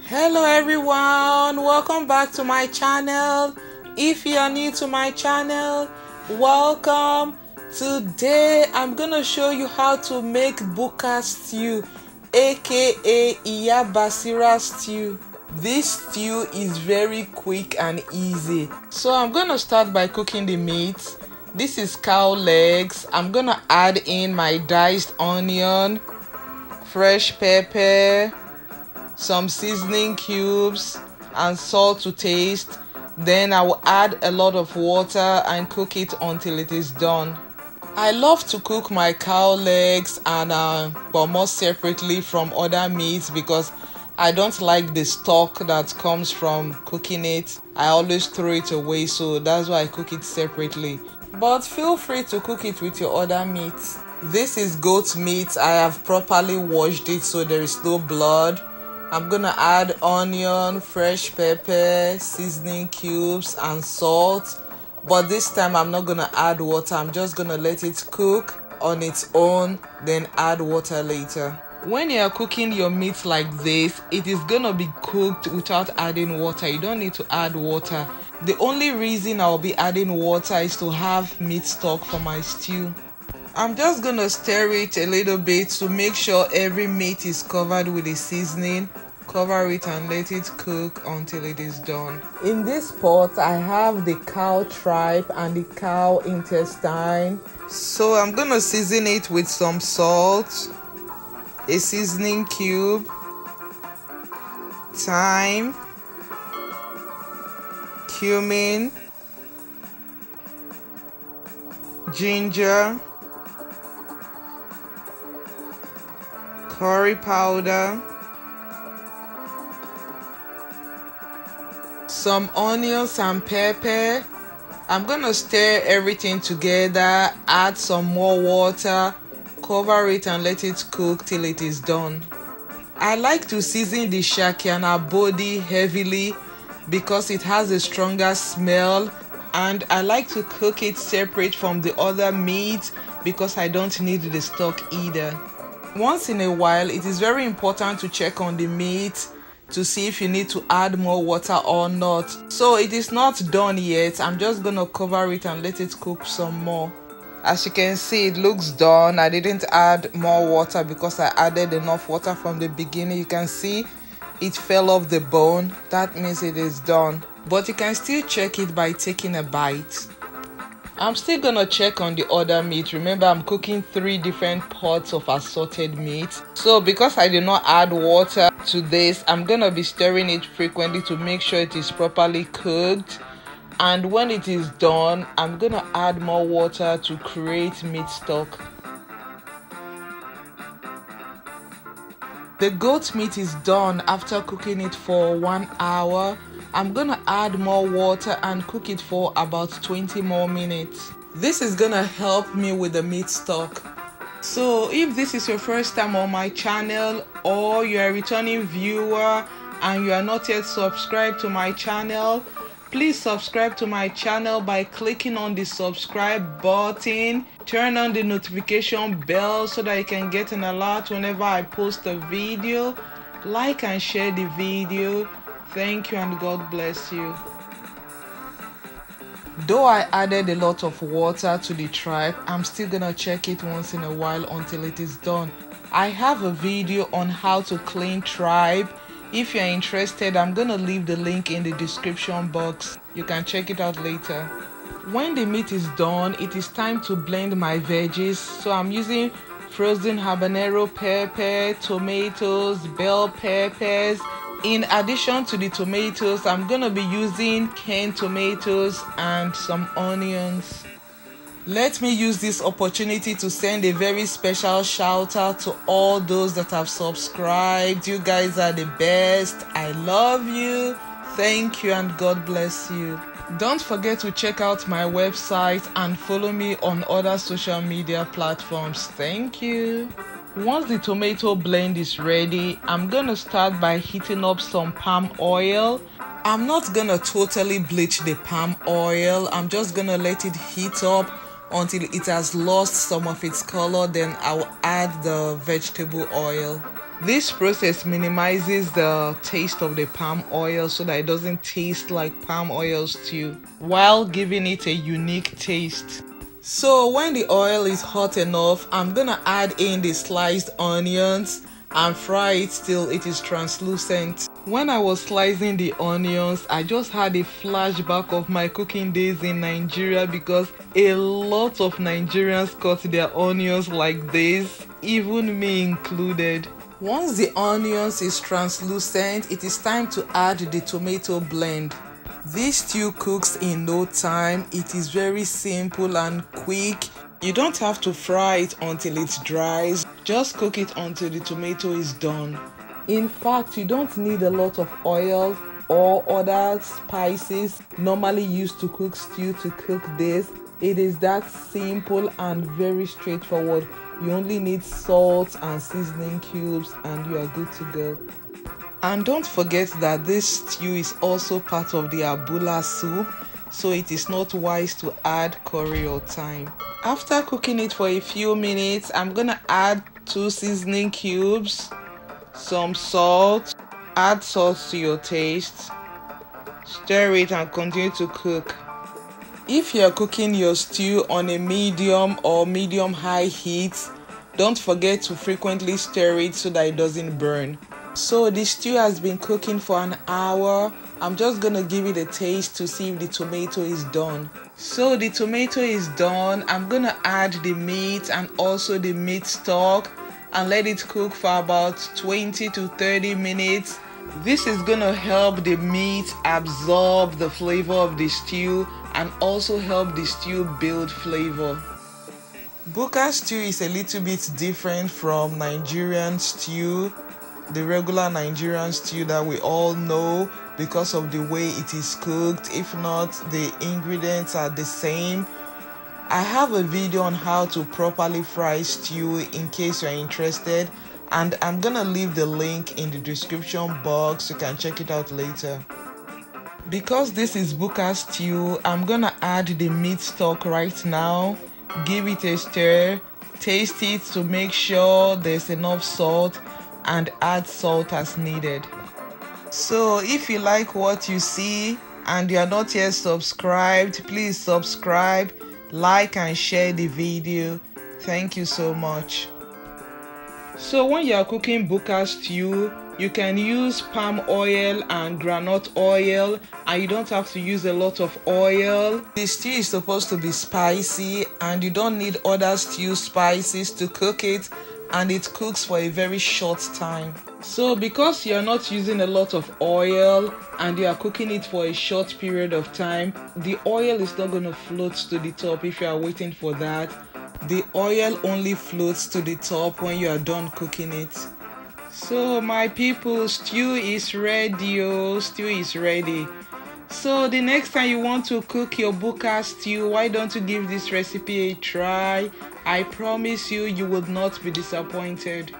Hello everyone, welcome back to my channel. If you are new to my channel, welcome. Today I'm gonna show you how to make Buka stew, aka Basira stew. This stew is very quick and easy. So I'm gonna start by cooking the meat. This is cow legs. I'm gonna add in my diced onion, fresh pepper, some seasoning cubes and salt to taste. Then I will add a lot of water and cook it until it is done. I love to cook my cow legs and but more separately from other meats because I don't like the stock that comes from cooking it. I always throw it away, so that's why I cook it separately. But feel free to cook it with your other meats. This is goat meat. I have properly washed it so there is no blood. I'm gonna add onion, fresh pepper, seasoning cubes and salt, but this time I'm not gonna add water. I'm just gonna let it cook on its own, then add water later. When you are cooking your meat like this, it is gonna be cooked without adding water. You don't need to add water. The only reason I'll be adding water is to have meat stock for my stew. I'm just gonna stir it a little bit to make sure every meat is covered with the seasoning. Cover it and let it cook until it is done. In this pot, I have the cow tripe and the cow intestine. So I'm gonna season it with some salt, a seasoning cube, thyme, cumin, ginger, curry powder, some onions and pepper. I'm gonna stir everything together, add some more water, cover it and let it cook till it is done. I like to season the shakiana body heavily because it has a stronger smell, and I like to cook it separate from the other meat because I don't need the stock either. Once in a while, it is very important to check on the meat to see if you need to add more water or not. So it is not done yet. I'm just gonna cover it and let it cook some more. As you can see, it looks done. I didn't add more water because I added enough water from the beginning. You can see it fell off the bone. That means it is done. But you can still check it by taking a bite. I'm still gonna check on the other meat. Remember, I'm cooking 3 different pots of assorted meat. So because I did not add water to this, I'm gonna be stirring it frequently to make sure it is properly cooked. And when it is done, I'm gonna add more water to create meat stock. The goat meat is done after cooking it for 1 hour. I'm gonna add more water and cook it for about 20 more minutes. This is gonna help me with the meat stock. So if this is your first time on my channel, or you're a returning viewer and you are not yet subscribed to my channel, please subscribe to my channel by clicking on the subscribe button. Turn on the notification bell so that you can get an alert whenever I post a video. Like and share the video. Thank you and God bless you. Though I added a lot of water to the tripe, I'm still gonna check it once in a while until it is done. I have a video on how to clean tripe. If you're interested, I'm gonna leave the link in the description box. You can check it out later. When the meat is done, it is time to blend my veggies. So I'm using frozen habanero pepper, tomatoes, bell peppers. In addition to the tomatoes, I'm gonna be using canned tomatoes and some onions. Let me use this opportunity to send a very special shout out to all those that have subscribed. You guys are the best. I love you. Thank you and God bless you. Don't forget to check out my website and follow me on other social media platforms. Thank you. Once the tomato blend is ready, I'm gonna start by heating up some palm oil. I'm not gonna totally bleach the palm oil. I'm just gonna let it heat up until it has lost some of its color. Then I'll add the vegetable oil. This process minimizes the taste of the palm oil so that it doesn't taste like palm oil stew, while giving it a unique taste. So when the oil is hot enough, I'm gonna add in the sliced onions and fry it till it is translucent. When I was slicing the onions, I just had a flashback of my cooking days in Nigeria, because a lot of Nigerians cut their onions like this, even me included. Once the onions is translucent, it is time to add the tomato blend. This stew cooks in no time. It is very simple and quick. You don't have to fry it until it dries. Just cook it until the tomato is done. In fact, you don't need a lot of oil or other spices normally used to cook stew to cook this. It is that simple and very straightforward. You only need salt and seasoning cubes and you are good to go. And don't forget that this stew is also part of the abula soup, so it is not wise to add curry or thyme. After cooking it for a few minutes, I'm gonna add 2 seasoning cubes, some salt, add salt to your taste, stir it and continue to cook. If you're cooking your stew on a medium or medium-high heat, don't forget to frequently stir it so that it doesn't burn. So the stew has been cooking for an hour. I'm just gonna give it a taste to see if the tomato is done. So the tomato is done. I'm gonna add the meat and also the meat stock and let it cook for about 20 to 30 minutes. This is gonna help the meat absorb the flavor of the stew and also help the stew build flavor. Buka stew is a little bit different from Nigerian stew, the regular Nigerian stew that we all know, because of the way it is cooked. If not, the ingredients are the same. I have a video on how to properly fry stew in case you're interested, and I'm gonna leave the link in the description box. You can check it out later. Because this is Buka stew, I'm gonna add the meat stock right now. Give it a stir, taste it to make sure there's enough salt, and add salt as needed. So if you like what you see and you are not yet subscribed, please subscribe, like and share the video. Thank you so much. So when you are cooking Buka stew, you can use palm oil and groundnut oil, and you don't have to use a lot of oil. The stew is supposed to be spicy and you don't need other stew spices to cook it, and it cooks for a very short time. So because you're not using a lot of oil and you are cooking it for a short period of time, the oil is not going to float to the top if you are waiting for that. The oil only floats to the top when you are done cooking it. So my people, stew is ready. Oh, stew is ready. So the next time you want to cook your Buka stew, why don't you give this recipe a try? I promise you, you will not be disappointed.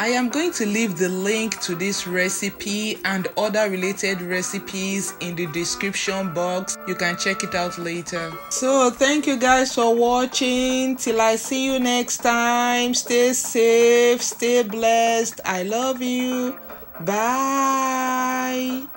I am going to leave the link to this recipe and other related recipes in the description box. You can check it out later. So thank you guys for watching. Till I see you next time. Stay safe, stay blessed. I love you. Bye.